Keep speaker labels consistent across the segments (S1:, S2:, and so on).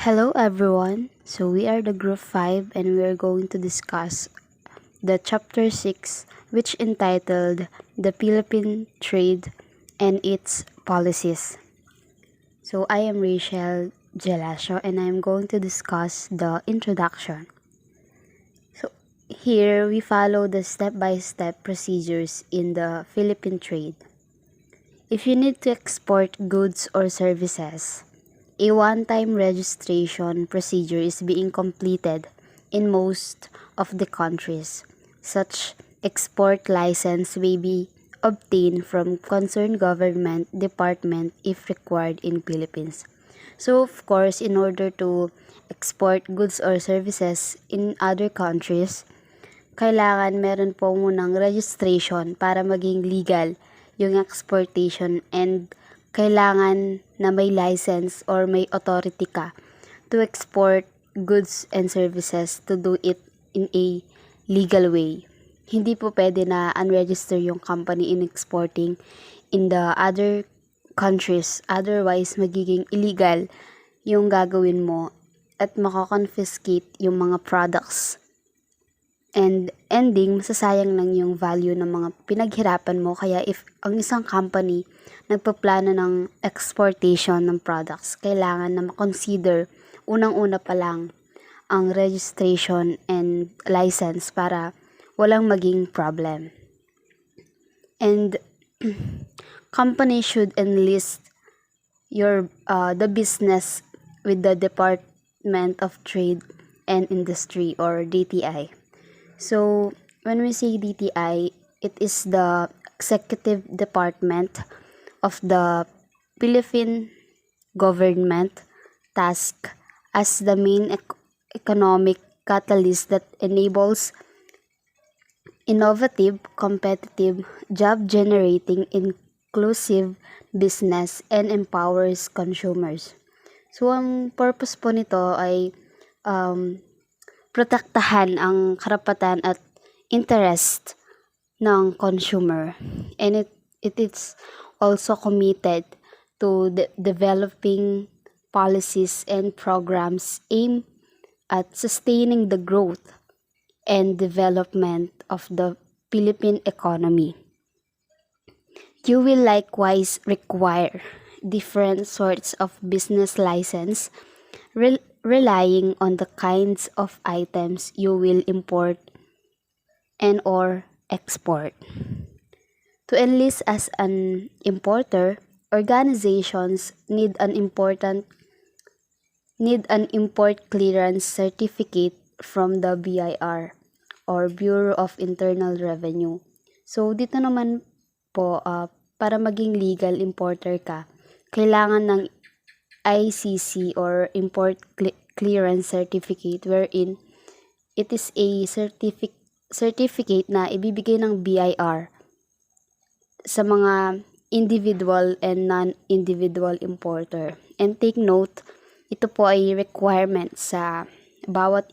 S1: Hello everyone. So we are the group 5 and we are going to discuss the chapter 6 which entitled The Philippine Trade and its Policies. So I am Rachel Gelasio and I am going to discuss the introduction. So here we follow the step-by-step procedures in the Philippine trade. If you need to export goods or services, a one-time registration procedure is being completed in most of the countries. Such export license may be obtained from concerned government department if required in Philippines. So of course, in order to export goods or services in other countries, kailangan meron po munang registration para maging legal yung exportation and kailangan na may license or may authority ka to export goods and services to do it in a legal way. Hindi po pwede na unregister yung company in exporting in the other countries. Otherwise, magiging illegal yung gagawin mo at makakonfiscate yung mga products. And ending, masasayang lang yung value ng mga pinaghirapan mo. Kaya if ang isang company nagpaplano ng exportation ng products, kailangan na makonsider unang-una pa lang ang registration and license para walang maging problem. And company should enlist the business with the Department of Trade and Industry or DTI. So, when we say DTI, it is the executive department of the Philippine government tasked as the main economic catalyst that enables innovative, competitive, job-generating, inclusive business and empowers consumers. So, ang purpose po nito ay protektahan ang karapatan at interest ng consumer, and it is also committed to developing policies and programs aimed at sustaining the growth and development of the Philippine economy. You will likewise require different sorts of business license relying on the kinds of items you will import and or export. To enlist as an importer, organizations need an import clearance certificate from the BIR or Bureau of Internal Revenue. So dito naman po para maging legal importer ka, kailangan ng ICC or Import Clearance Certificate, wherein it is a certificate na ibibigay ng BIR sa mga individual and non-individual importer. And take note, ito po ay requirement sa bawat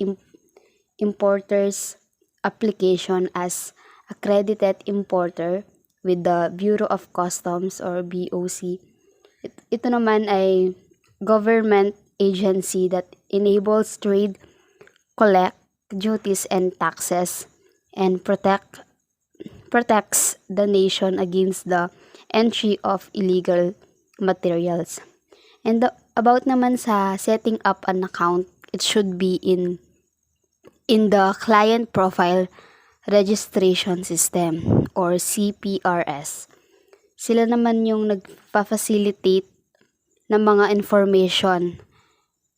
S1: importer's application as accredited importer with the Bureau of Customs or BOC. Ito naman ay government agency that enables trade, collect duties and taxes, and protects the nation against the entry of illegal materials. And about naman sa setting up an account, it should be in the client profile registration system or CPRS. Sila naman yung nagfa-facilitate ng mga information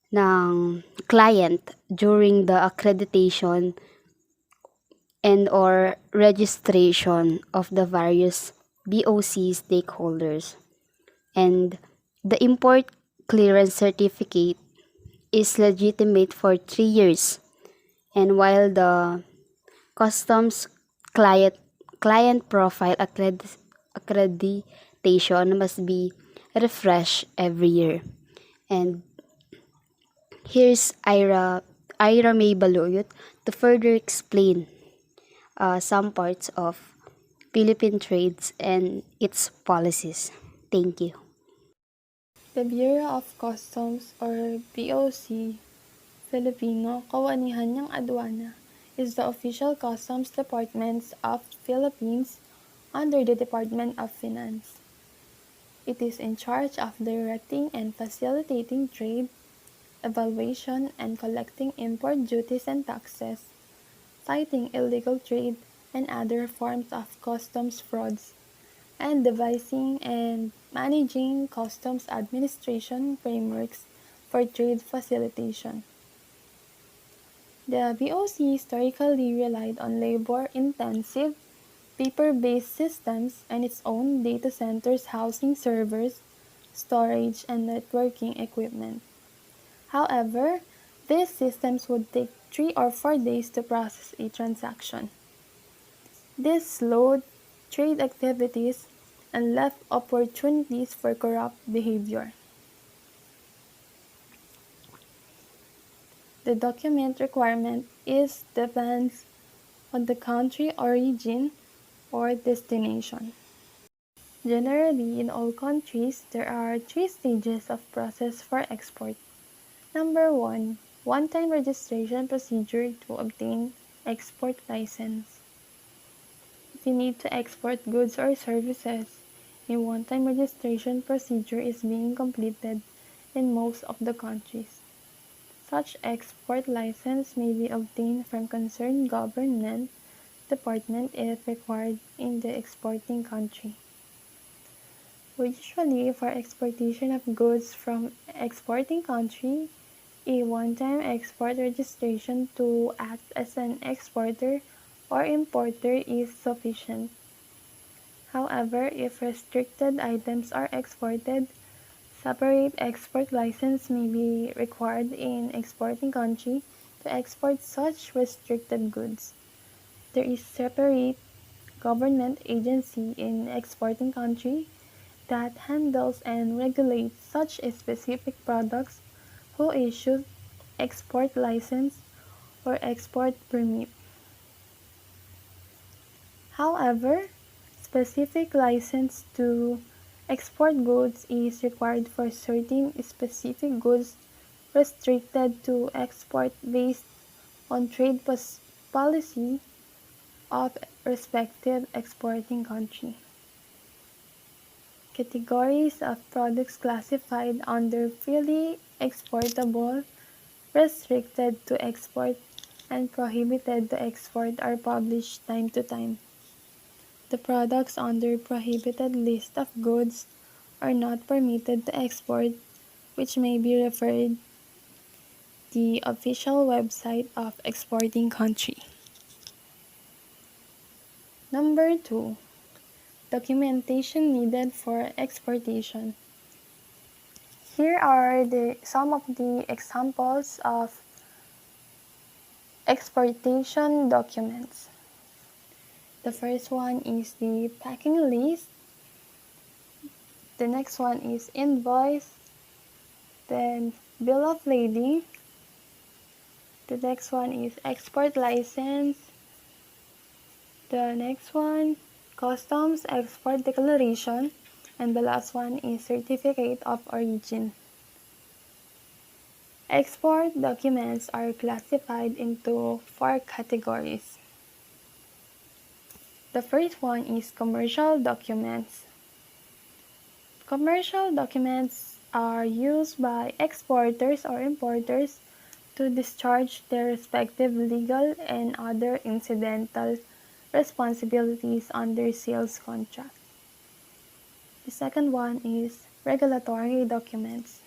S1: ng client during the accreditation and or registration of the various BOC stakeholders. And the import clearance certificate is legitimate for 3 years. And while the customs client profile accreditation must be refreshed every year. And here's Ira May Baluyot to further explain some parts of Philippine trades and its policies. Thank you.
S2: The Bureau of Customs, or BOC, Filipino, Kawanihan ng Aduana, is the official customs department of Philippines under the Department of Finance. It is in charge of directing and facilitating trade, evaluation, and collecting import duties and taxes, fighting illegal trade and other forms of customs frauds, and devising and managing customs administration frameworks for trade facilitation. The BOC historically relied on labor-intensive, paper-based systems and its own data centers housing servers, storage, and networking equipment. However, these systems would take 3 or 4 days to process a transaction. This slowed trade activities and left opportunities for corrupt behavior. The document requirement depends on the country origin or destination. Generally, in all countries, there are 3 stages of process for export. Number 1. One-time registration procedure to obtain export license. If you need to export goods or services, a one-time registration procedure is being completed in most of the countries. Such export license may be obtained from concerned government department if required in the exporting country. Usually, for exportation of goods from exporting country, a one-time export registration to act as an exporter or importer is sufficient. However, if restricted items are exported, separate export license may be required in exporting country to export such restricted goods. There is separate government agency in exporting country that handles and regulates such specific products who issues export license or export permit. However, specific license to export goods is required for certain specific goods restricted to export based on trade policy of respective exporting country. Categories of products classified under freely exportable, restricted to export, and prohibited to export are published time to time. The products under prohibited list of goods are not permitted to export, which may be referred the official website of exporting country. Number 2. Documentation needed for exportation. Here are some of the examples of exportation documents. The first one is the packing list. The next one is invoice. Then bill of lading. The next one is export license. The next one, customs export declaration. And the last one is certificate of origin. Export documents are classified into 4 categories. The first one is commercial documents. Commercial documents are used by exporters or importers to discharge their respective legal and other incidental responsibilities under sales contract. The second one is regulatory documents.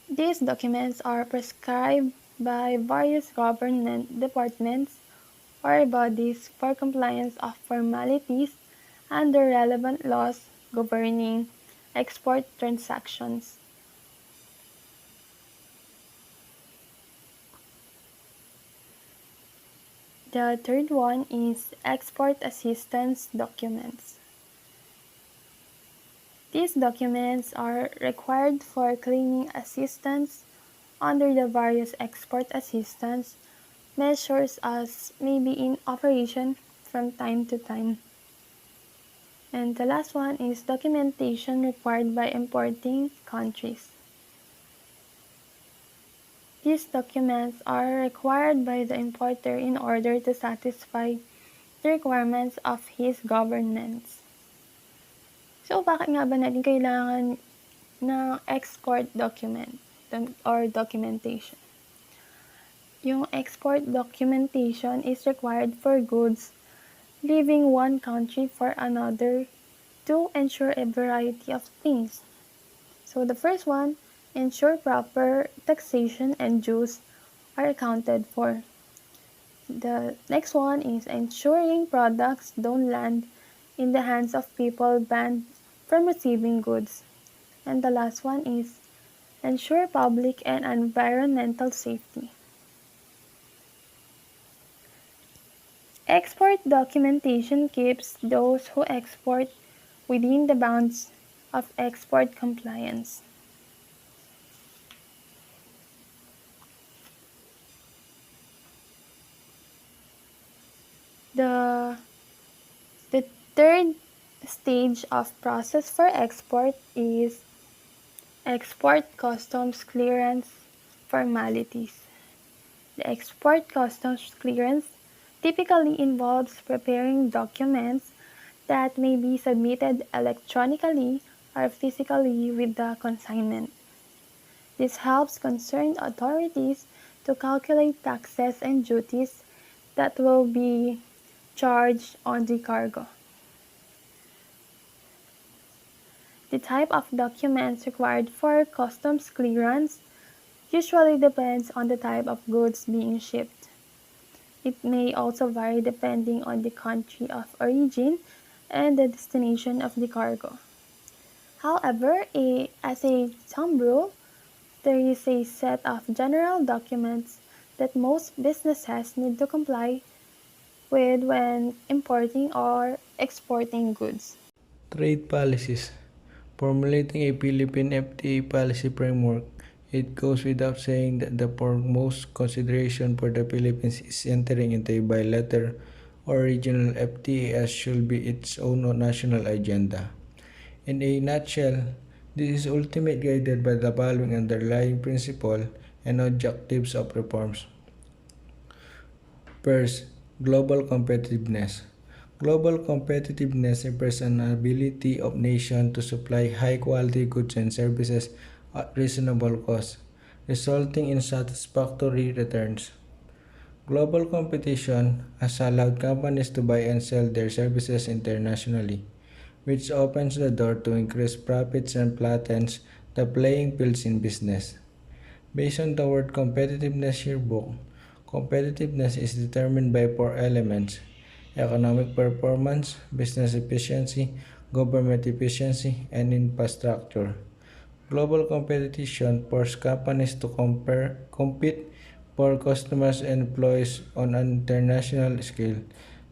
S2: These documents are prescribed by various government departments or bodies for compliance of formalities under relevant laws governing export transactions. The third one is export assistance documents. These documents are required for claiming assistance under the various export assistance measures as may be in operation from time to time. And the last one is documentation required by importing countries. These documents are required by the importer in order to satisfy the requirements of his governments. So, bakit nga ba natin kailangan ng export document or documentation? Yung export documentation is required for goods leaving one country for another to ensure a variety of things. So the first one, ensure proper taxation and dues are accounted for. The next one is ensuring products don't land in the hands of people banned from receiving goods. And the last one is ensure public and environmental safety. Export documentation keeps those who export within the bounds of export compliance. The third stage of process for export is export customs clearance formalities. The export customs clearance typically involves preparing documents that may be submitted electronically or physically with the consignment. This helps concerned authorities to calculate taxes and duties that will be charged on the cargo. The type of documents required for customs clearance usually depends on the type of goods being shipped. It may also vary depending on the country of origin and the destination of the cargo. However, as a thumb rule, there is a set of general documents that most businesses need to comply with when importing or exporting goods.
S3: Trade policies. Formulating a Philippine FTA policy framework, it goes without saying that the foremost consideration for the Philippines is entering into a bilateral or regional FTA as should be its own national agenda. In a nutshell, this is ultimately guided by the following underlying principle and objectives of reforms. First, global competitiveness. Global competitiveness refers an ability of nations to supply high-quality goods and services at reasonable cost, resulting in satisfactory returns. Global competition has allowed companies to buy and sell their services internationally, which opens the door to increased profits and flattens the playing fields in business. Based on the word competitiveness yearbook, competitiveness is determined by four elements: economic performance, business efficiency, government efficiency, and infrastructure. Global competition forces companies to compete for customers and employees on an international scale.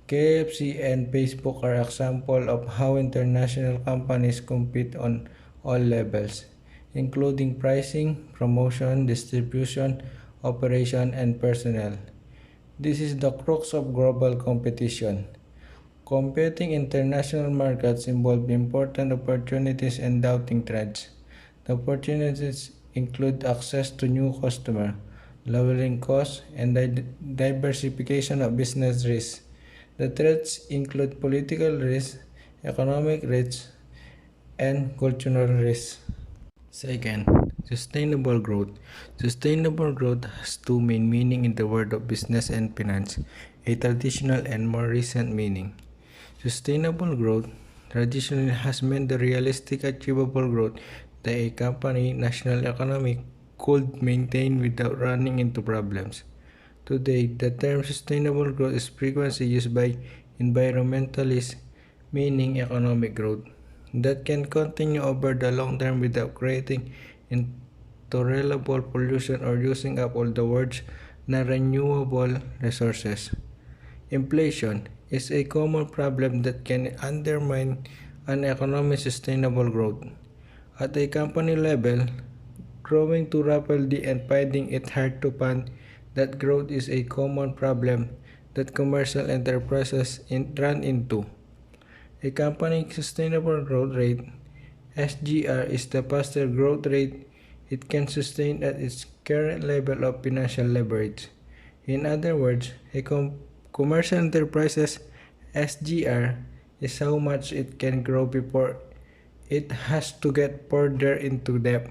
S3: KFC and Facebook are examples of how international companies compete on all levels, including pricing, promotion, distribution, operation, and personnel. This is the crux of global competition. Competing international markets involve important opportunities and doubting threats. The opportunities include access to new customers, lowering costs, and diversification of business risks. The threats include political risks, economic risks, and cultural risks. Second, sustainable growth. Sustainable growth has two main meanings in the world of business and finance, a traditional and more recent meaning. Sustainable growth traditionally has meant the realistic, achievable growth that a company, national economy could maintain without running into problems. Today, the term sustainable growth is frequently used by environmentalists, meaning economic growth that can continue over the long term without creating intolerable pollution or using up all the world's non-renewable resources. Inflation is a common problem that can undermine an economy's sustainable growth. At a company level, growing too rapidly and finding it hard to fund that growth is a common problem that commercial enterprises run into. A company's sustainable growth rate (SGR) is the faster growth rate it can sustain at its current level of financial leverage. In other words, a commercial enterprise's SGR is how much it can grow before it has to get further into debt.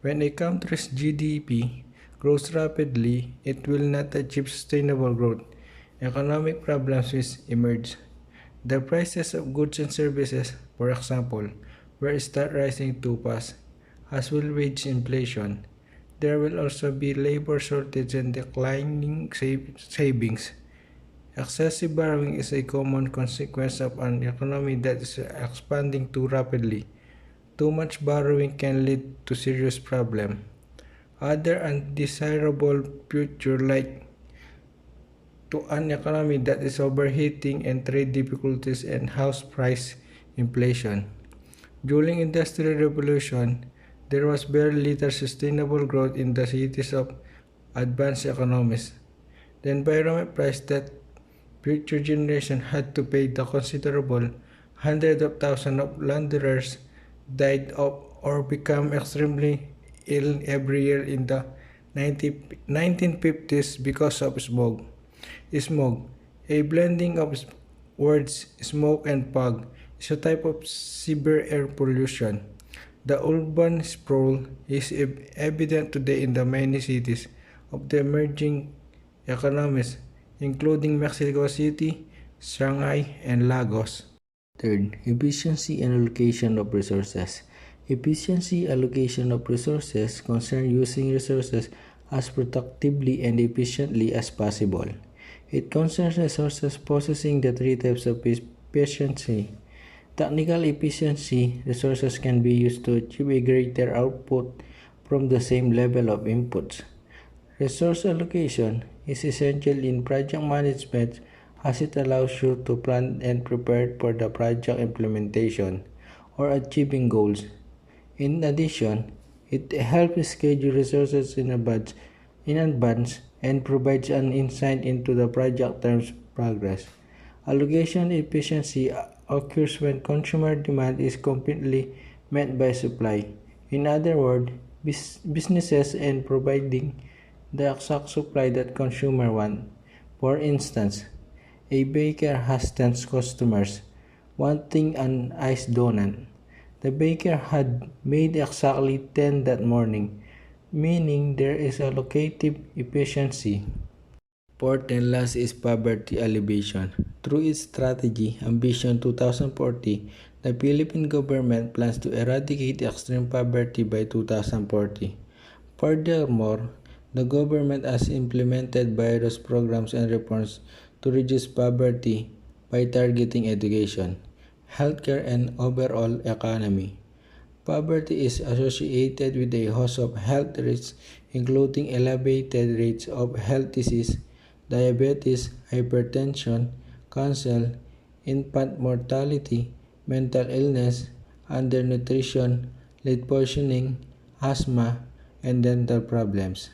S3: When a country's GDP grows rapidly, it will not achieve sustainable growth. Economic problems will emerge. The prices of goods and services, for example, will start rising too fast, as will wage inflation. There will also be labor shortage and declining savings. Excessive borrowing is a common consequence of an economy that is expanding too rapidly. Too much borrowing can lead to serious problems. Other undesirable futures like to an economy that is overheating and trade difficulties and house price inflation. During Industrial Revolution, there was very little sustainable growth in the cities of advanced economies. The environment price that future generations had to pay the considerable hundreds of thousands of laborers died of or became extremely ill every year in the 1950s because of smog. Smog, a blending of words smoke and fog, is a type of severe air pollution. The urban sprawl is evident today in the many cities of the emerging economies, including Mexico City, Shanghai, and Lagos. Third, efficiency and allocation of resources. Efficiency allocation of resources concerns using resources as productively and efficiently as possible. It concerns resources possessing the three types of efficiency. Technical efficiency: resources can be used to achieve a greater output from the same level of inputs. Resource allocation is essential in project management as it allows you to plan and prepare for the project implementation or achieving goals. In addition, it helps schedule resources in advance and provides an insight into the project term's progress. Allocation efficiency occurs when consumer demand is completely met by supply. In other words, businesses and providing the exact supply that consumers want. For instance, a baker has 10 customers wanting an iced donut. The baker had made exactly 10 that morning, meaning there is allocative efficiency. Fourth and last is poverty alleviation. Through its strategy, Ambition 2040, the Philippine government plans to eradicate extreme poverty by 2040. Furthermore, the government has implemented various programs and reforms to reduce poverty by targeting education, healthcare, and overall economy. Poverty is associated with a host of health risks, including elevated rates of heart disease, diabetes, hypertension, cancer, infant mortality, mental illness, undernutrition, lead poisoning, asthma, and dental problems.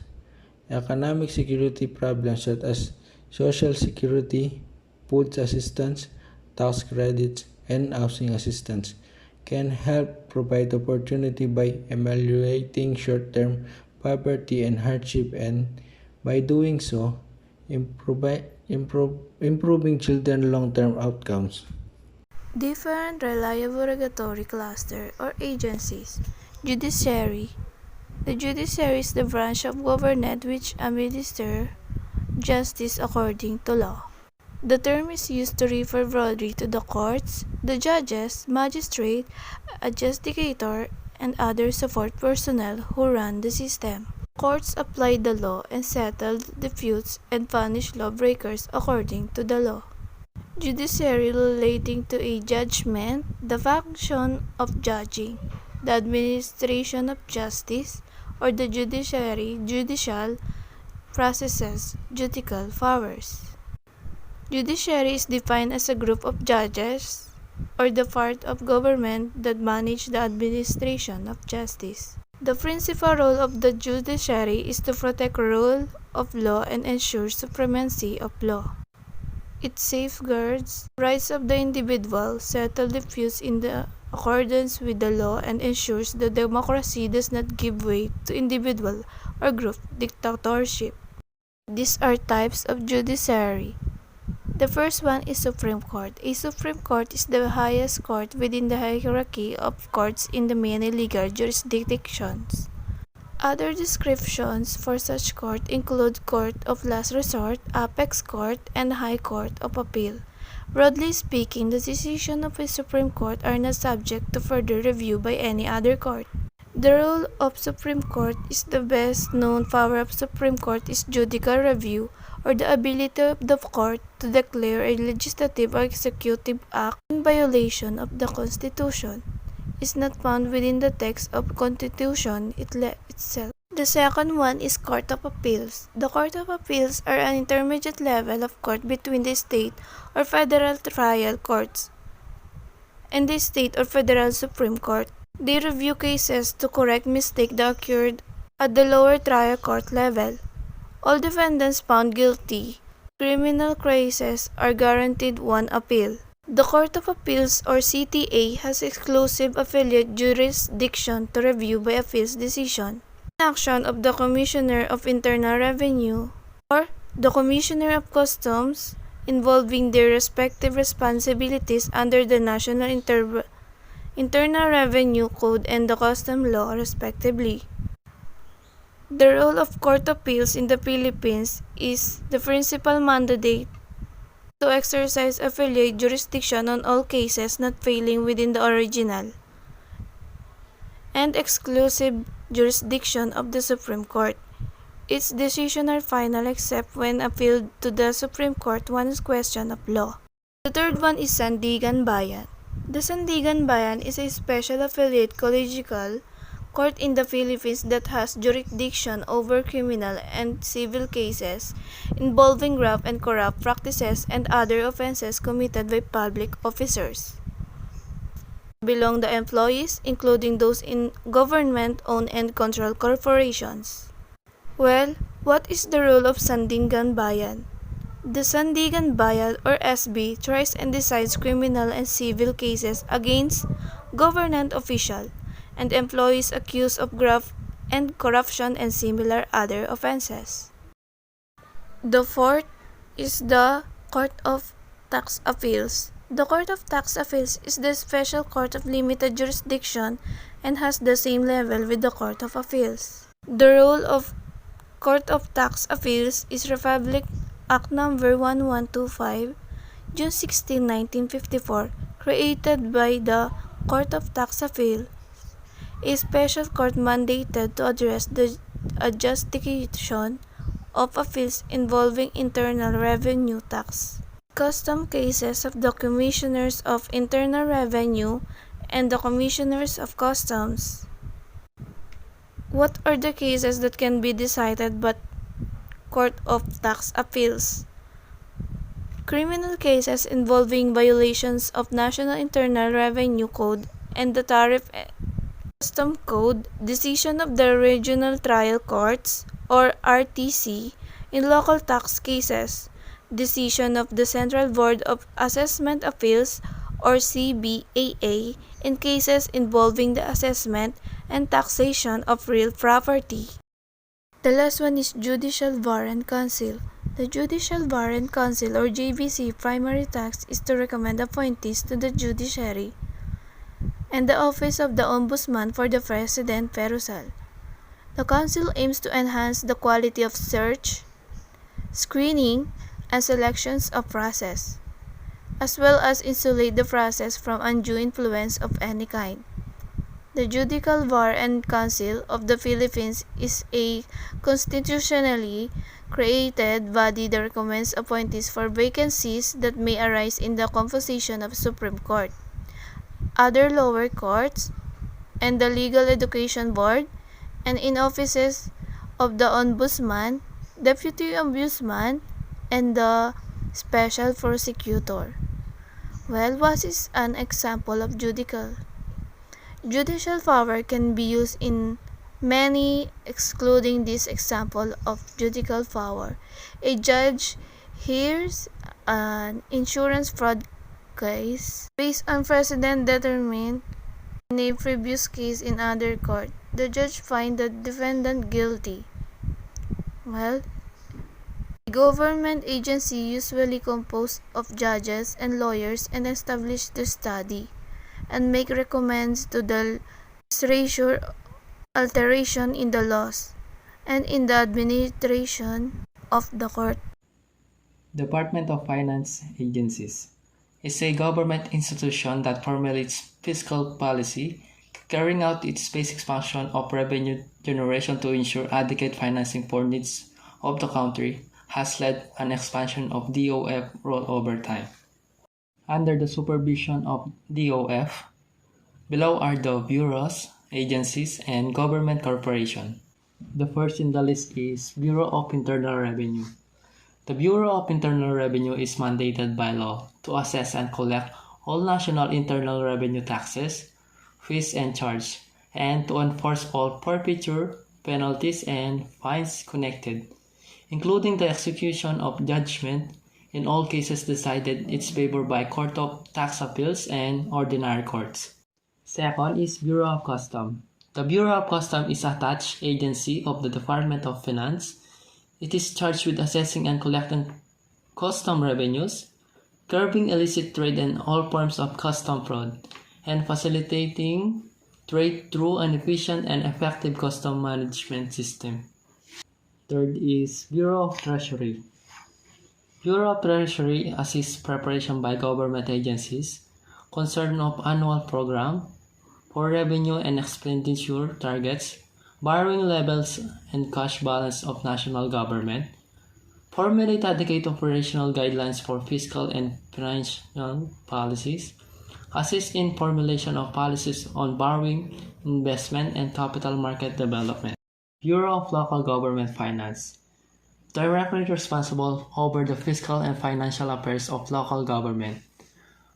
S3: Economic security problems such as social security, food assistance, tax credits, and housing assistance can help provide opportunity by ameliorating short-term poverty and hardship, and by doing so, improving children's long-term outcomes.
S4: Different reliable regulatory cluster or agencies. Judiciary. The judiciary is the branch of government which administers justice according to law. The term is used to refer broadly to the courts, the judges, magistrate, adjudicator, and other support personnel who run the system. Courts apply the law and settle disputes and punish lawbreakers according to the law. Judiciary relating to a judgment, the function of judging, the administration of justice, or the judicial processes, judicial powers. Judiciary is defined as a group of judges or the part of government that manage the administration of justice. The principal role of the judiciary is to protect rule of law and ensure supremacy of law. It safeguards the rights of the individual, settles disputes in the accordance with the law, and ensures that democracy does not give way to individual or group dictatorship. These are types of judiciary. The first one is Supreme Court. A Supreme Court is the highest court within the hierarchy of courts in the many legal jurisdictions. Other descriptions for such court include Court of Last Resort, Apex Court, and High Court of Appeal. Broadly speaking, the decisions of a Supreme Court are not subject to further review by any other court. The role of Supreme Court is the best known power of Supreme Court is judicial review, or the ability of the court to declare a legislative or executive act in violation of the Constitution is not found within the text of the Constitution itself. The second one is Court of Appeals. The Court of Appeals are an intermediate level of court between the state or federal trial courts and the state or federal Supreme Court. They review cases to correct mistakes that occurred at the lower trial court level. All defendants found guilty criminal cases are guaranteed one appeal. The Court of Appeals or CTA has exclusive affiliate jurisdiction to review by appeals decision. Action of the Commissioner of Internal Revenue or the Commissioner of Customs involving their respective responsibilities under the National Internal Revenue Code and the Custom Law respectively. The role of Court of Appeals in the Philippines is the principal mandate to exercise affiliate jurisdiction on all cases not falling within the original and exclusive jurisdiction of the Supreme Court. Its decisions are final except when appealed to the Supreme Court on a question of law. The third one is Sandigan Bayan. The Sandigan Bayan is a special affiliate collegial court in the Philippines that has jurisdiction over criminal and civil cases involving graft and corrupt practices and other offenses committed by public officers. Belong the employees, including those in government-owned and controlled corporations. Well, what is the role of Sandigan Bayan? The Sandigan Bayan or SB tries and decides criminal and civil cases against government officials and employees accused of graft and corruption and similar other offenses. The fourth is the Court of Tax Appeals. The Court of Tax Appeals is the special court of limited jurisdiction and has the same level with the Court of Appeals. The role of Court of Tax Appeals is Republic Act No. 1125, June 16, 1954, created by the Court of Tax Appeals, a special court mandated to address the adjudication of appeals involving internal revenue tax, custom cases of the Commissioners of Internal Revenue and the Commissioners of Customs. What are the cases that can be decided by Court of Tax Appeals? Criminal cases involving violations of National Internal Revenue Code and the Tariff Custom Code, decision of the Regional Trial Courts or RTC in local tax cases, decision of the Central Board of Assessment Appeals or CBAA in cases involving the assessment and taxation of real property. The last one is Judicial Warrant Council. The Judicial Warrant Council or JVC primary task is to recommend appointees to the judiciary and the Office of the Ombudsman for the President Perusal. The Council aims to enhance the quality of search, screening, and selections of process, as well as insulate the process from undue influence of any kind. The Judicial Warrant Council of the Philippines is a constitutionally created body that recommends appointees for vacancies that may arise in the composition of the Supreme Court, other lower courts, and the Legal Education Board, and in offices of the Ombudsman, Deputy Ombudsman, and the Special Prosecutor. Well, what is an example of judicial? Judicial power can be used in many, excluding this example of judicial power. A judge Here's an insurance fraud case based on precedent determined in a previous case in other court. The judge finds the defendant guilty. Well, a government agency usually composed of judges and lawyers and establish the study and make recommends to the legislature alteration in the laws and in the administration of the court.
S5: Department of Finance Agencies is a government institution that formulates fiscal policy, carrying out its basic function of revenue generation to ensure adequate financing for needs of the country, has led an expansion of DOF role over time. Under the supervision of DOF, below are the bureaus, agencies, and government corporations. The first in the list is Bureau of Internal Revenue. The Bureau of Internal Revenue is mandated by law to assess and collect all national internal revenue taxes, fees, and charges, and to enforce all forfeiture, penalties, and fines connected, including the execution of judgment in all cases decided in its favor by Court of Tax Appeals and ordinary courts. Second is Bureau of Customs. The Bureau of Customs is a attached agency of the Department of Finance. It is charged with assessing and collecting custom revenues, curbing illicit trade and all forms of custom fraud, and facilitating trade through an efficient and effective custom management system. Third is Bureau of Treasury. Bureau of Treasury assists preparation by government agencies concerned of annual program for revenue and expenditure targets, borrowing levels, and cash balance of national government, formulate adequate operational guidelines for fiscal and financial policies, assist in formulation of policies on borrowing, investment, and capital market development. Bureau of Local Government Finance, directly responsible over the fiscal and financial affairs of local government.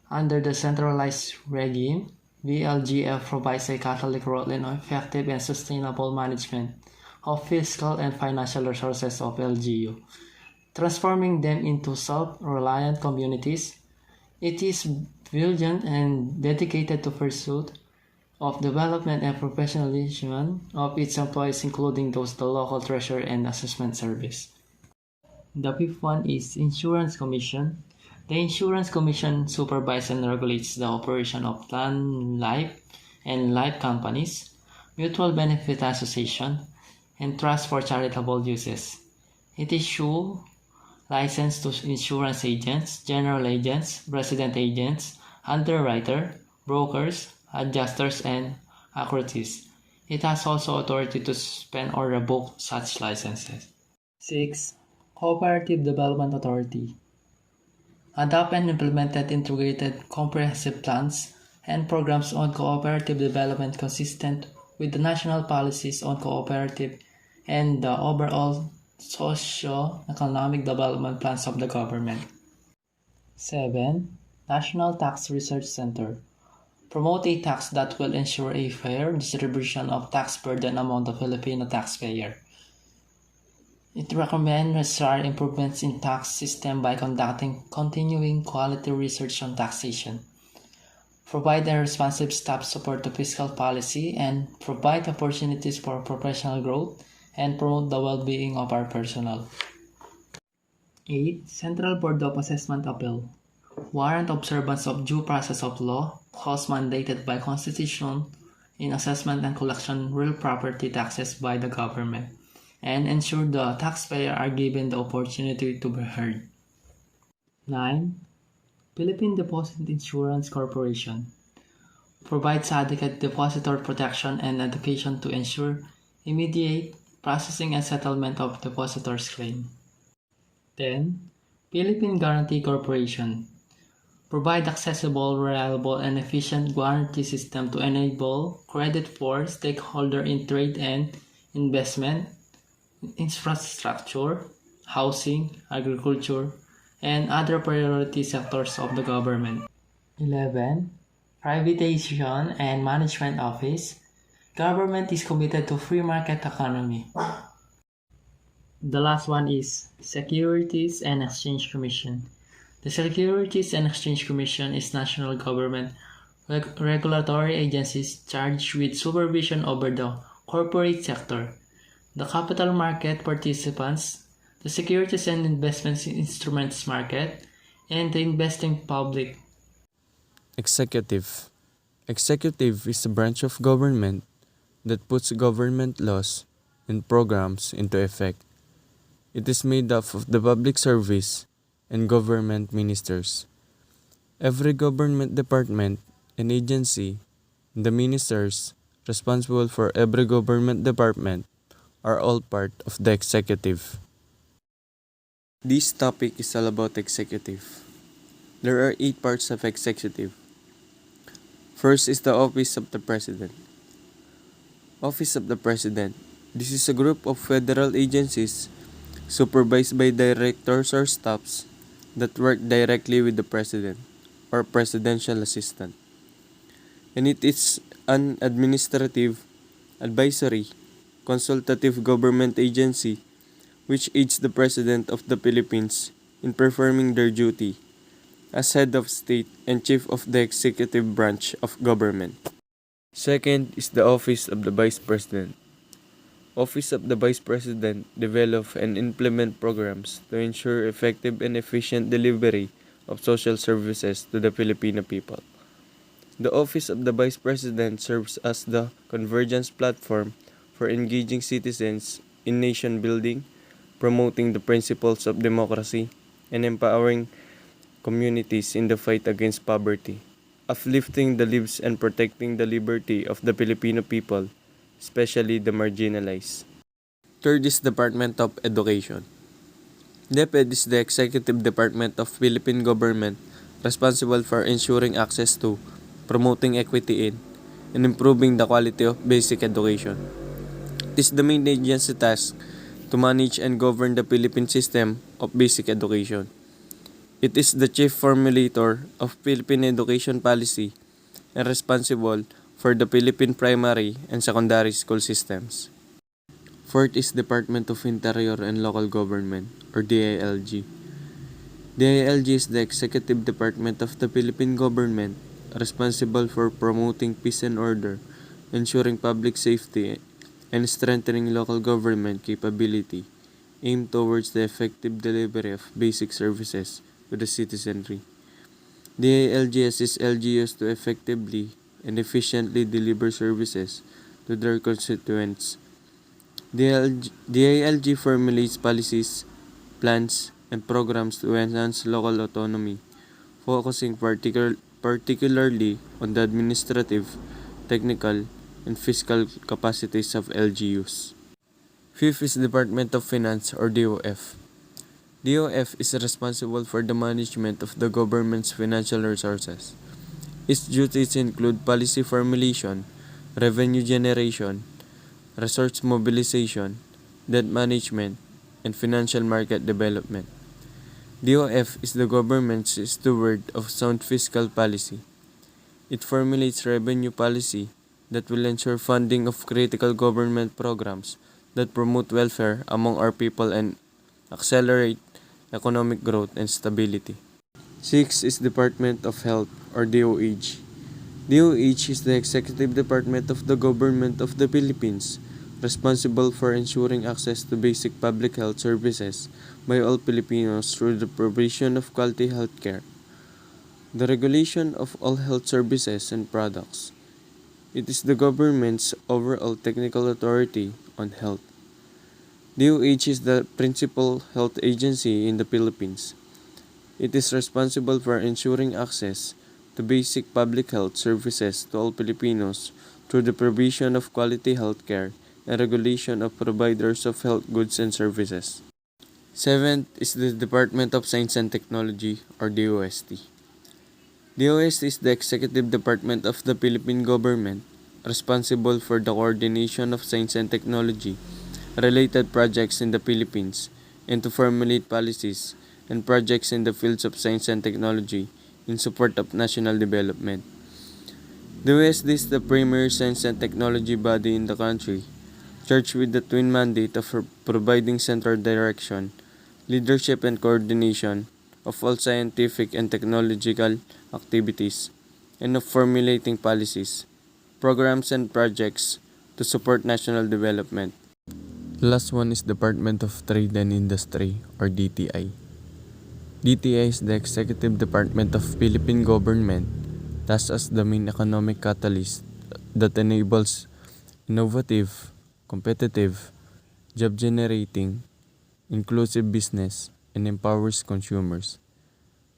S5: Under the centralized regime, BLGF provides a catalytic role in effective and sustainable management of fiscal and financial resources of LGU, transforming them into self-reliant communities. It is vigilant and dedicated to pursuit of development and professionalization of its employees, including those of the local treasury and assessment service. The fifth one is Insurance Commission. The Insurance Commission supervises and regulates the operation of plan life and life companies, mutual benefit association, and trust for charitable uses. It issues license to insurance agents, general agents, resident agents, underwriter, brokers, adjusters, and actuaries. It has also authority to suspend or revoke such licenses. 6. Cooperative Development Authority. Adopt and implemented integrated comprehensive plans and programs on cooperative development consistent with the national policies on cooperative and the overall socio-economic development plans of the government. 7. National Tax Research Center. Promote a tax that will ensure a fair distribution of tax burden among the Filipino taxpayer. It recommends necessary improvements in tax system by conducting continuing quality research on taxation, provide a responsive staff support to fiscal policy, and provide opportunities for professional growth and promote the well-being of our personnel. 8. Central Board of Assessment Appeal. Warrant observance of due process of law, cause mandated by Constitution in assessment and collection real property taxes by the government, and ensure the taxpayer are given the opportunity to be heard. 9. Philippine Deposit Insurance Corporation provides adequate depositor protection and education to ensure immediate processing and settlement of depositors' claim. 10. Philippine Guarantee Corporation provide accessible, reliable, and efficient guarantee system to enable credit for stakeholders in trade and investment, infrastructure, housing, agriculture, and other priority sectors of the government. 11. Privatization and Management Office. Government is committed to free market economy. The last one is Securities and Exchange Commission. The Securities and Exchange Commission is national government regulatory agencies charged with supervision over the corporate sector, the capital market participants, the securities and investment instruments market, and the investing public.
S6: Executive. Executive is a branch of government that puts government laws and programs into effect. It is made up of the public service and government ministers. Every government department and agency, the ministers responsible for every government department are all part of the executive. This topic is all about executive. There are 8 parts of executive. First is the Office of the President. Office of the President. This is a group of federal agencies supervised by directors or staffs that work directly with the President or Presidential Assistant. And it is an administrative, advisory, consultative government agency which aids the President of the Philippines in performing their duty as head of state and chief of the executive branch of government. Second is the Office of the Vice President. Office of the Vice President develop and implement programs to ensure effective and efficient delivery of social services to the Filipino people. The Office of the Vice President serves as the convergence platform for engaging citizens in nation building, promoting the principles of democracy, and empowering communities in the fight against poverty, uplifting the lives and protecting the liberty of the Filipino people, especially the marginalized. Third is Department of Education. DepEd is the executive department of Philippine government responsible for ensuring access to, promoting equity in, and improving the quality of basic education. It is the main agency task to manage and govern the Philippine system of basic education. It is the chief formulator of Philippine education policy and responsible for the Philippine primary and secondary school systems. Fourth is Department of Interior and Local Government or DILG. DILG is the executive department of the Philippine government responsible for promoting peace and order, ensuring public safety, and strengthening local government capability, aimed towards the effective delivery of basic services to the citizenry. DILG assists LGUs to effectively and efficiently deliver services to their constituents. DILG formulates policies, plans, and programs to enhance local autonomy, focusing particularly on the administrative, technical, and fiscal capacities of LGUs. Fifth is Department of Finance or DOF. DOF is responsible for the management of the government's financial resources. Its duties include policy formulation, revenue generation, resource mobilization, debt management, and financial market development. DOF is the government's steward of sound fiscal policy. It formulates revenue policy that will ensure funding of critical government programs that promote welfare among our people and accelerate economic growth and stability. Sixth is Department of Health or DOH. DOH is the executive department of the government of the Philippines, responsible for ensuring access to basic public health services by all Filipinos through the provision of quality health care, the regulation of all health services and products. It is the government's overall technical authority on health. DOH is the principal health agency in the Philippines. It is responsible for ensuring access to basic public health services to all Filipinos through the provision of quality health care and regulation of providers of health goods and services. Seventh is the Department of Science and Technology or DOST. DOST is the executive department of the Philippine government responsible for the coordination of science and technology related projects in the Philippines and to formulate policies and projects in the fields of science and technology in support of national development. The DOST is the premier science and technology body in the country, charged with the twin mandate of providing central direction, leadership, and coordination of all scientific and technological activities, and of formulating policies, programs, and projects to support national development. The last one is Department of Trade and Industry, or DTI. DTI is the executive department of Philippine government, thus as the main economic catalyst that enables innovative, competitive, job-generating, inclusive business, and empowers consumers.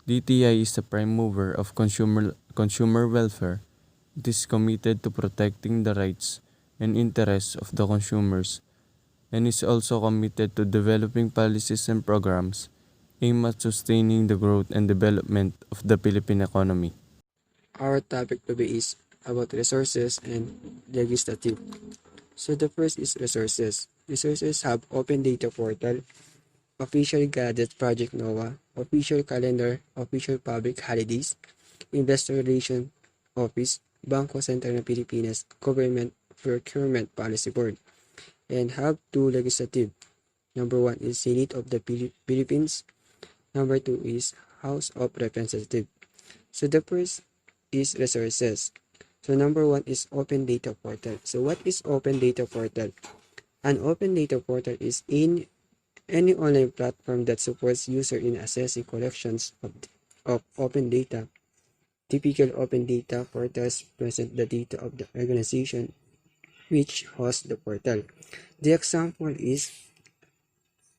S6: DTI is a prime mover of consumer welfare. It is committed to protecting the rights and interests of the consumers and is also committed to developing policies and programs aimed at sustaining the growth and development of the Philippine economy.
S7: Our topic today is about resources and legislative. So the first is resources. Resources have open data portal, official gadget project NOAA, official calendar, official public holidays, investor relation office, Bangko Sentral ng Pilipinas, Government Procurement Policy Board, and have two legislative. Number one is Senate of the Philippines. Number two is House of Representatives. So the first is resources. So number one is open data portal. So what is open data portal? An open data portal is in any online platform that supports user in accessing collections of open data. Typical open data portals present the data of the organization which hosts the portal. The example is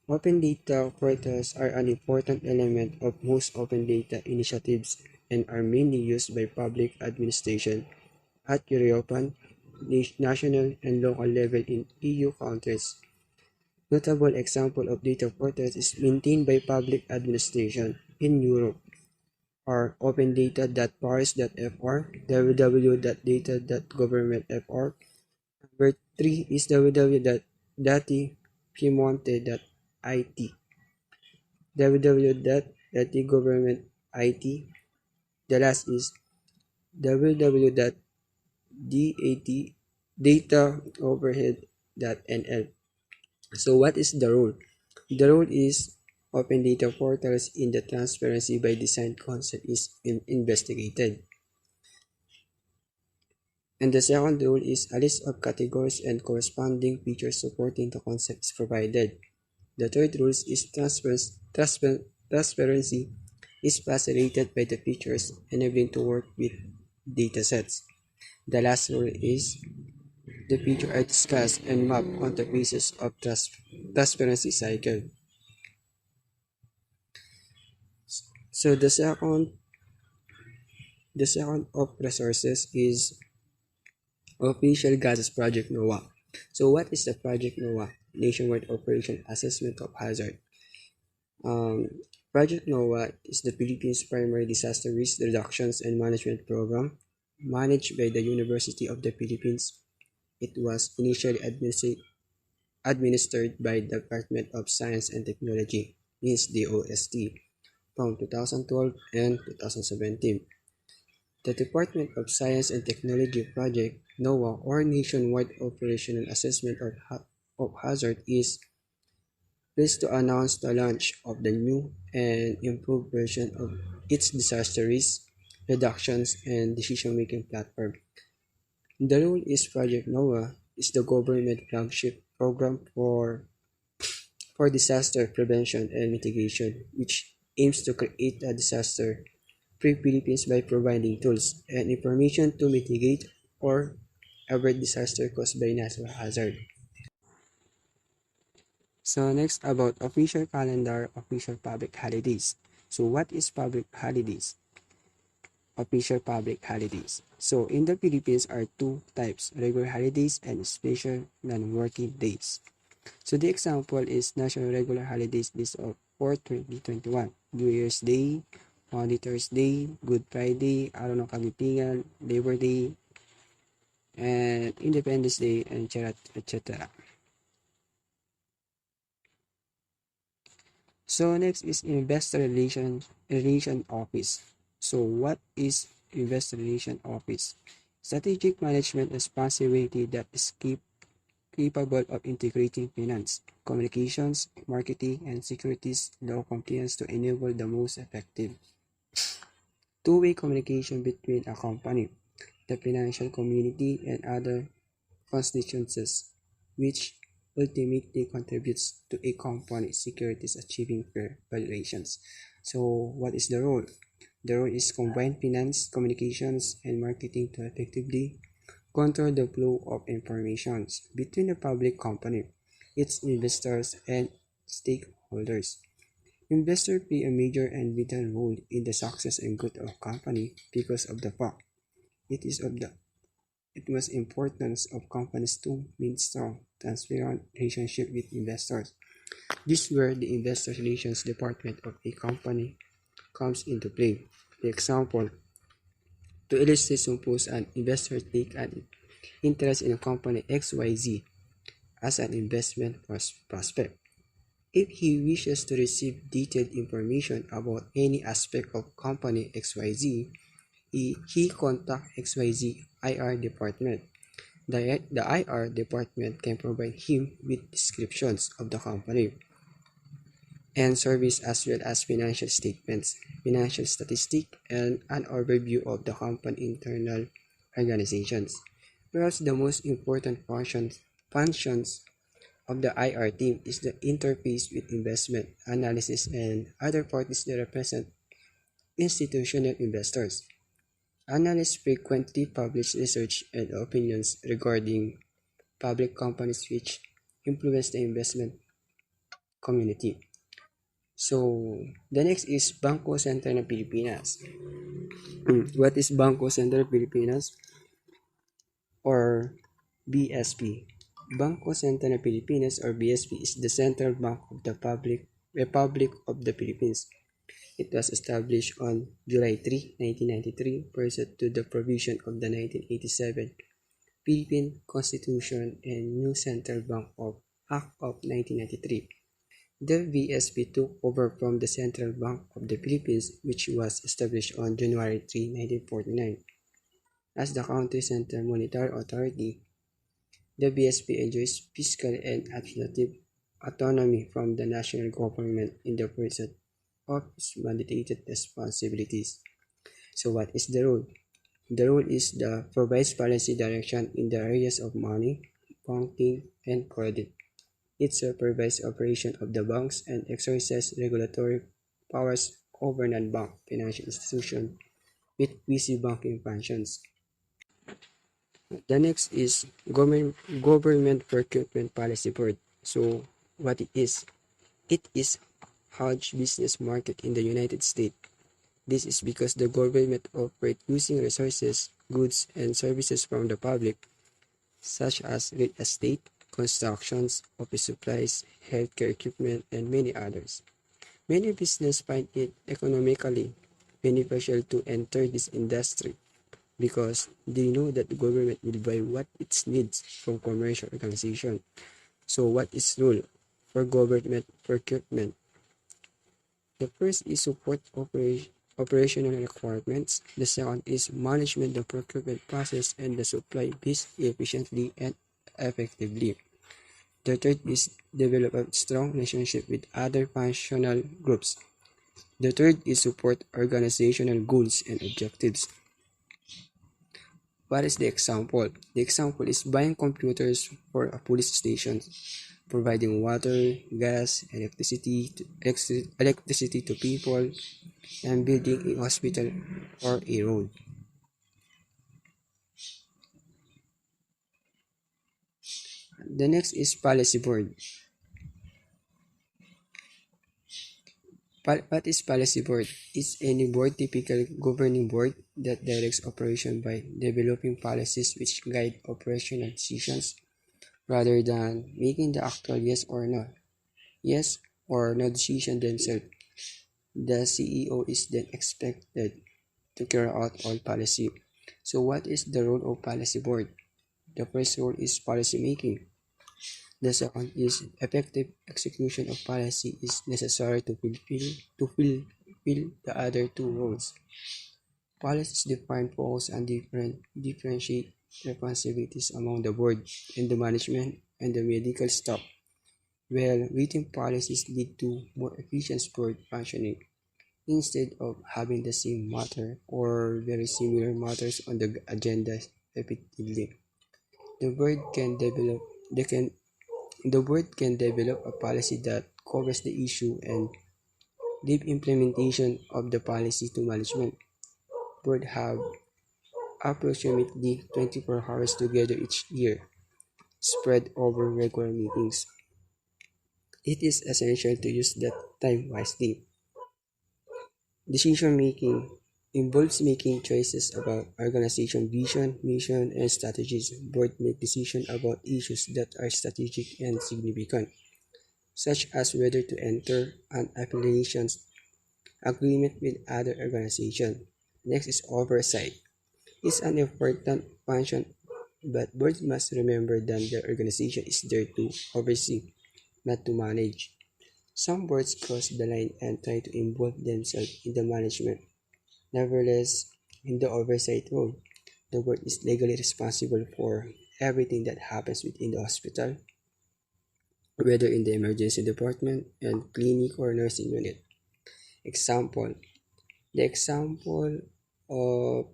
S7: open data portals are an important element of most open data initiatives and are mainly used by public administration at European, national, and local level in EU countries. Notable example of data portals is maintained by public administration in Europe are opendata.paris.fr, www.data.government.fr. Number 3 is www.datipiemonte.it, www.datigovernment.it. The last is www.dataoverhead.nl. So what is the role? The role is open data portals in the transparency by design concept is investigated. And the second rule is a list of categories and corresponding features supporting the concept is provided. The third rule is transparency is facilitated by the features enabling to work with datasets. The last rule is the features are discussed and mapped on the basis of transparency cycle. So the second of resources is official gases project NOAA. So what is the project NOAA? Nationwide Operation Assessment of Hazard. Project NOAA is the Philippines' primary disaster risk reductions and management program managed by the University of the Philippines. It was initially administered by the Department of Science and Technology, means DOST, from 2012 and 2017. The Department of Science and Technology project, NOAA, or Nationwide Operational Assessment of Hazard, is pleased to announce the launch of the new and improved version of its disaster risk reductions and decision-making platform. The role is Project NOAA is the government flagship program for disaster prevention and mitigation, which aims to create a disaster-free Philippines by providing tools and information to mitigate or avert disaster caused by natural hazard. So next about official calendar, official public holidays. So what is public holidays? Official public holidays. So in the Philippines are two types, regular holidays and special non-working days. So the example is National Regular Holidays list for 2021. New Year's Day, Holy Thursday, Good Friday, Araw ng Kagitingan, Labor Day, and Independence Day, and etc. So next is Investor Relation Office. So what is Investor Relation Office? Strategic management responsibility that is capable of integrating finance, communications, marketing, and securities law compliance to enable the most effective two-way communication between a company, the financial community, and other constituencies, which ultimately contributes to a company's securities achieving fair valuations. So, what is the role? The role is combine finance, communications, and marketing to effectively control the flow of information between the public company, its investors, and stakeholders. Investors play a major and vital role in the success and growth of company because of the fact it is of the utmost importance of companies to maintain strong, transparent relationship with investors. This is where the investor relations department of a company comes into play. The example, to illustrate, suppose an investor take an interest in a company XYZ as an investment prospect. If he wishes to receive detailed information about any aspect of company XYZ, he contact XYZ IR department. The IR department can provide him with descriptions of the company and service as well as financial statements, financial statistics, and an overview of the company internal organizations. Perhaps the most important functions of the IR team is the interface with investment analysis and other parties that represent institutional investors. Analysts frequently publish research and opinions regarding public companies which influence the investment community. So, the next is Bangko Sentro ng Pilipinas. What is Bangko Sentro ng Pilipinas or BSP? Bangko Sentro ng Pilipinas or BSP is the central bank of the Republic of the Philippines. It was established on July 3, 1993 pursuant to the provision of the 1987 Philippine Constitution and new Central Bank Act of 1993. The VSP took over from the Central Bank of the Philippines, which was established on January 3, 1949. As the country's central monetary authority, the VSP enjoys fiscal and administrative autonomy from the national government in the pursuit of its mandated responsibilities. So what is the role? The role is the provides policy direction in the areas of money, banking, and credit. It supervises operation of the banks and exercises regulatory powers over non-bank financial institutions with busy banking functions. The next is Government Procurement Policy Board. So what it is? It is huge business market in the United States. This is because the government operates using resources, goods, and services from the public, such as real estate, constructions, office supplies, healthcare equipment, and many others. Many businesses find it economically beneficial to enter this industry because they know that the government will buy what it needs from commercial organization. So what is rule for government procurement? The first is support operational requirements. The second is management the procurement process and the supply base efficiently and effectively. The third is develop a strong relationship with other functional groups. The third is support organizational goals and objectives. What is the example? The example is buying computers for a police station, providing water, gas, electricity to people, and building a hospital or a road. The next is Policy Board. What is Policy Board? It's any board, typical governing board that directs operation by developing policies which guide operational decisions rather than making the actual yes or no decision themselves. The CEO is then expected to carry out all policy. So what is the role of Policy Board? The first role is policy making. The second is effective execution of policy is necessary to fulfill the other two roles. Policies define focus and differentiate responsibilities among the board and the management and the medical staff. Well, written policies lead to more efficient board functioning. Instead of having the same matter or very similar matters on the agenda repeatedly, the board can develop they can the board can develop a policy that covers the issue and leave implementation of the policy to management. Board have approximately 24 hours together each year, spread over regular meetings. It is essential to use that time wisely. Decision making involves making choices about organization vision, mission, and strategies. Board make decisions about issues that are strategic and significant, such as whether to enter an affiliation agreement with other organizations. Next is oversight. It's an important function, but boards must remember that the organization is there to oversee, not to manage. Some boards cross the line and try to involve themselves in the management. Nevertheless, in the oversight role, the board is legally responsible for everything that happens within the hospital, whether in the emergency department and clinic or nursing unit. Example, the example of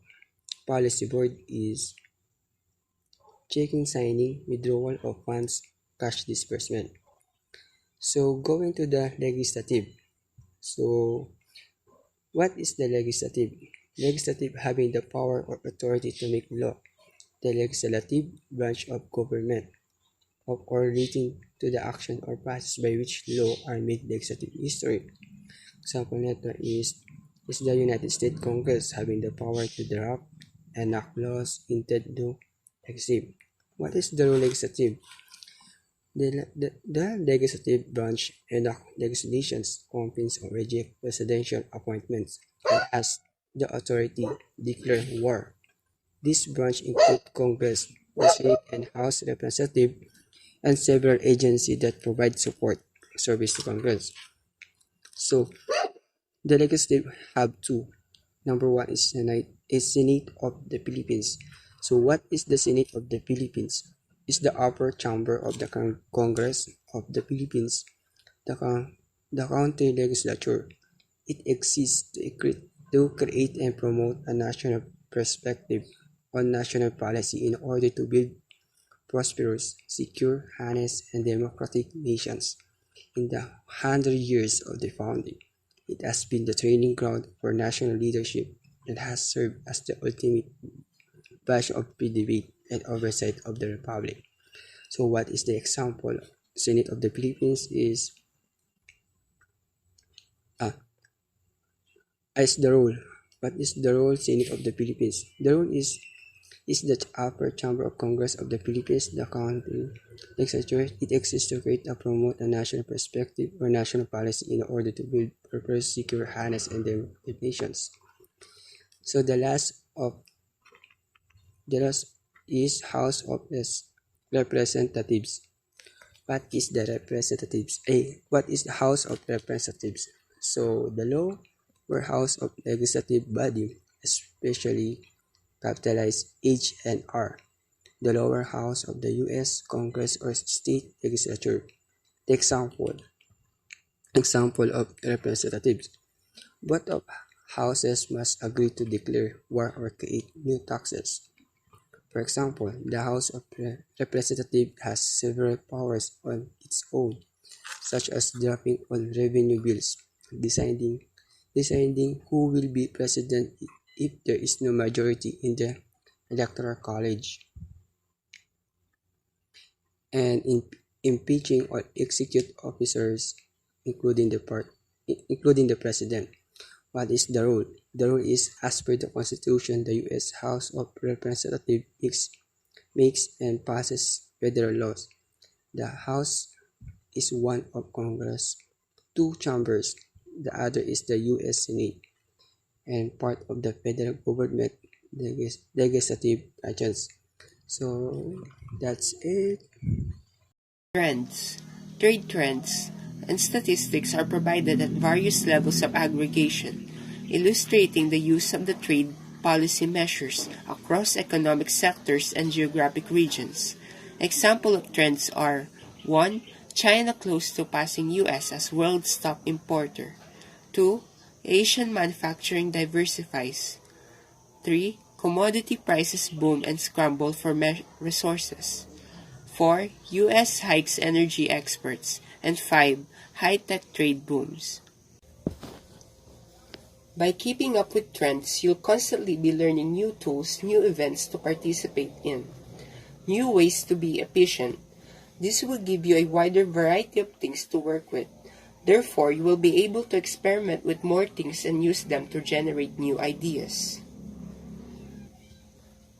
S7: policy board is checking signing, withdrawal of funds, cash disbursement. So going to the legislative. So what is the legislative? Legislative having the power or authority to make law. The legislative branch of government of or relating to the action or process by which law are made legislative history. Example nito is the United States Congress having the power to draft, enact laws, intend to execute. What is the role legislative? The legislative branch enact legislations, convenes or reject presidential appointments, and has the authority declare war. This branch includes Congress, the Senate and House Representative, and several agencies that provide support service to Congress. So the legislative have two. Number one is Senate of the Philippines. So what is the Senate of the Philippines? It's the upper chamber of the Congress of the Philippines, the county legislature. It exists to create and promote a national perspective on national policy in order to build prosperous, secure, honest, and democratic nations. In the 100 years of the founding, it has been the training ground for national leadership and has served as the ultimate badge of debate and oversight of the Republic. So what is the example? Senate of the Philippines is as the role. What is the role Senate of the Philippines? The role is the upper chamber of Congress of the Philippines, the county legislature. It exists to create and promote a national perspective or national policy in order to build prosperous, secure, honest, and democratic nations. So the last is House of Representatives. What is the representatives? What is the House of Representatives? So the lower house of legislative body, especially capitalized H and R, the lower house of the U.S. Congress or state legislature. The example of representatives. Both of houses must agree to declare war or create new taxes. For example, the House of Representatives has several powers on its own, such as drafting on revenue bills, deciding who will be president if there is no majority in the Electoral College, and impeaching or execute officers, including the president. What is the rule? The rule is, as per the Constitution, the U.S. House of Representatives makes and passes federal laws. The House is one of Congress, two chambers. The other is the U.S. Senate, and part of the federal government legislative branches. So that's it.
S8: Trends, trade trends, and statistics are provided at various levels of aggregation, illustrating the use of the trade policy measures across economic sectors and geographic regions. Example of trends are 1. China close to passing US as world's top importer. 2. Asian manufacturing diversifies. 3. Commodity prices boom and scramble for resources. 4. US hikes energy exports. And 5. High-tech trade booms. By keeping up with trends, you'll constantly be learning new tools, new events to participate in, new ways to be efficient. This will give you a wider variety of things to work with. Therefore, you will be able to experiment with more things and use them to generate new ideas.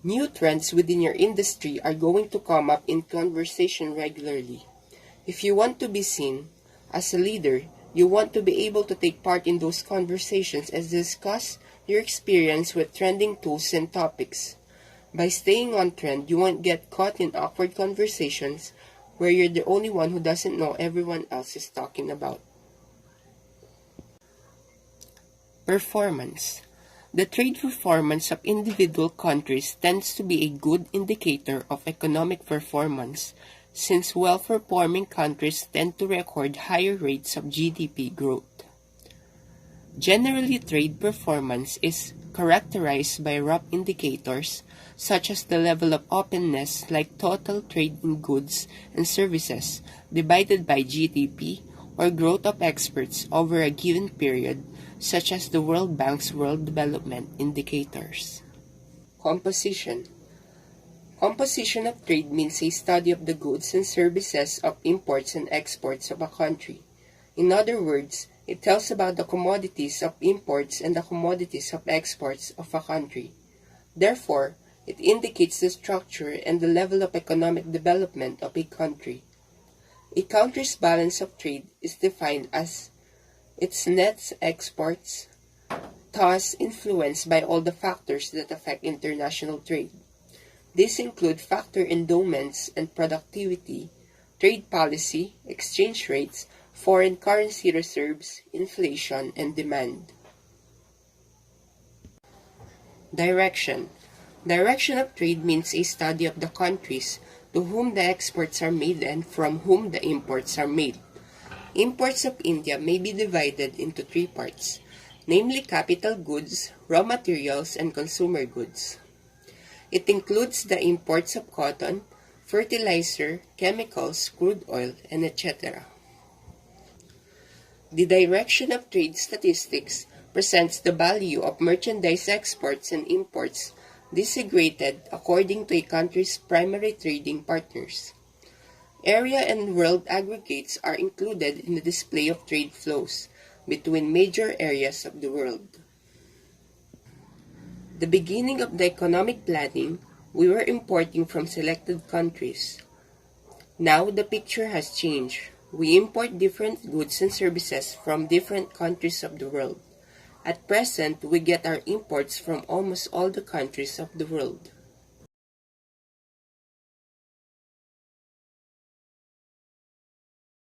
S8: New trends within your industry are going to come up in conversation regularly. If you want to be seen as a leader, you want to be able to take part in those conversations and discuss your experience with trending tools and topics. By staying on trend, you won't get caught in awkward conversations where you're the only one who doesn't know everyone else is talking about. Performance. The trade performance of individual countries tends to be a good indicator of economic performance, since well-performing countries tend to record higher rates of GDP growth. Generally, trade performance is characterized by rough indicators such as the level of openness, like total trade in goods and services divided by GDP, or growth of exports over a given period, such as the World Bank's World Development Indicators. Composition. Composition of trade means a study of the goods and services of imports and exports of a country. In other words, it tells about the commodities of imports and the commodities of exports of a country. Therefore, it indicates the structure and the level of economic development of a country. A country's balance of trade is defined as its net exports, thus influenced by all the factors that affect international trade. These include factor endowments and productivity, trade policy, exchange rates, foreign currency reserves, inflation, and demand. Direction. Direction of trade means a study of the countries to whom the exports are made and from whom the imports are made. Imports of India may be divided into three parts, namely capital goods, raw materials, and consumer goods. It includes the imports of cotton, fertilizer, chemicals, crude oil, and etc. The direction of trade statistics presents the value of merchandise exports and imports disaggregated according to a country's primary trading partners. Area and world aggregates are included in the display of trade flows between major areas of the world. The beginning of the economic planning, we were importing from selected countries. Now the picture has changed. We import different goods and services from different countries of the world. At present, we get our imports from almost all the countries of the world.